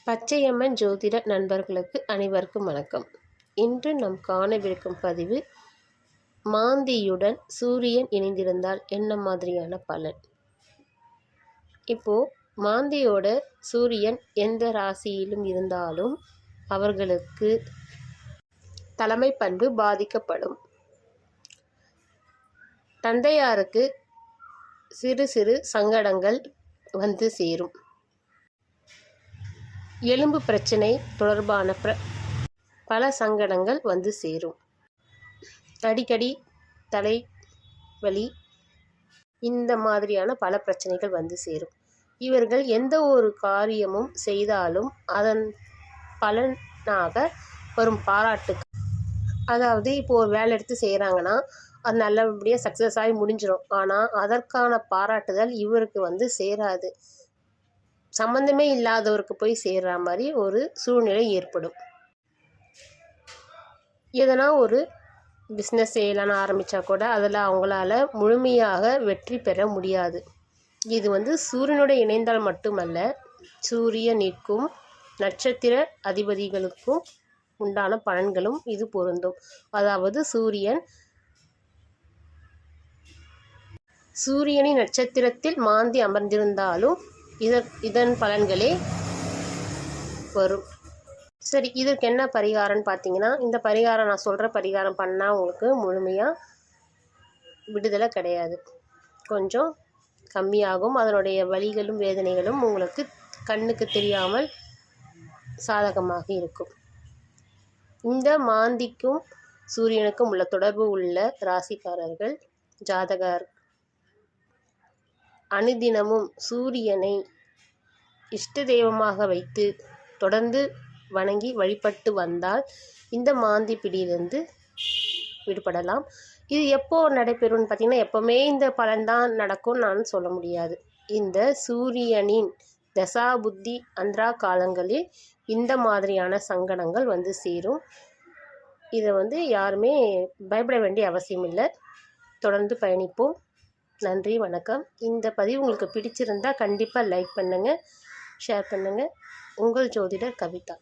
பச்சையம்மன் ஜோதிட நண்பர்களுக்கு அனைவருக்கும் வணக்கம். இன்று நாம் காணவிருக்கும் பதிவு, மாந்தியுடன் சூரியன் இணைந்திருந்தால் என்ன மாதிரியான பலன். இப்போது மாந்தியோட சூரியன் எந்த ராசியிலும் இருந்தாலும் அவர்களுக்கு தலைமை பண்பு பாதிக்கப்படும். தந்தையாருக்கு சிறு சிறு சங்கடங்கள் வந்து சேரும். எலும்பு பிரச்சனை தொடர்பான பல சங்கடங்கள் வந்து சேரும். அடிக்கடி தலைவலி, இந்த மாதிரியான பல பிரச்சனைகள் வந்து சேரும். இவர்கள் எந்த ஒரு காரியமும் செய்தாலும் அதன் பலனாக வரும் பாராட்டுக்கு, அதாவது இப்போது ஒரு வேலை எடுத்து செய்கிறாங்கன்னா அது நல்லபடியாக சக்ஸஸ் ஆகி முடிஞ்சிடும். ஆனால் அதற்கான பாராட்டுதல் இவருக்கு வந்து சேராது. சம்மந்தமே இல்லாதவருக்கு போய் சேர்ற மாதிரி ஒரு சூழ்நிலை ஏற்படும். எதனா ஒரு பிஸ்னஸ் செய்யலான்னு ஆரம்பித்தா கூட அதில் அவங்களால முழுமையாக வெற்றி பெற முடியாது. இது வந்து சூரியனுடைய இணைந்தால் மட்டுமல்ல, சூரியனுக்கும் நட்சத்திர அதிபதிகளுக்கும் உண்டான பலன்களும் இது பொருந்தும். அதாவது சூரியனின் நட்சத்திரத்தில் மாந்தி அமர்ந்திருந்தாலும் இதன் பலன்களே வரும். சரி, இதற்கு என்ன பரிகாரம்னு பார்த்தீங்கன்னா, இந்த பரிகாரம் நான் சொல்கிற பரிகாரம் பண்ணால் உங்களுக்கு முழுமையாக விடுதலை கிடையாது. கொஞ்சம் கம்மியாகும். அதனுடைய வலிகளும் வேதனைகளும் உங்களுக்கு கண்ணுக்கு தெரியாமல் சாதகமாக இருக்கும். இந்த மாந்திக்கும் சூரியனுக்கும் உள்ள தொடர்பு உள்ள ராசிக்காரர்கள் ஜாதகர் அனுதினமும் சூரியனை இஷ்ட தெய்வமாக வைத்து தொடர்ந்து வணங்கி வழிபட்டு வந்தால் இந்த மாந்தி பிடியிலிருந்து விடுபடலாம். இது எப்போ நடைபெறும்னு பார்த்திங்கன்னா, எப்போவுமே இந்த பலன்தான் நடக்கும்னு நான் சொல்ல முடியாது. இந்த சூரியனின் தசா புத்தி அந்திரா காலங்களில் இந்த மாதிரியான சங்கடங்கள் வந்து சேரும். இதை வந்து யாருமே பயப்பட வேண்டிய அவசியம் இல்லை. தொடர்ந்து பயணிப்போம். நன்றி, வணக்கம். இந்த பதிவு உங்களுக்கு பிடிச்சிருந்தால் கண்டிப்பாக லைக் பண்ணுங்கள், ஷேர் பண்ணுங்கள். உங்கள் ஜோதிடர் கவிதா.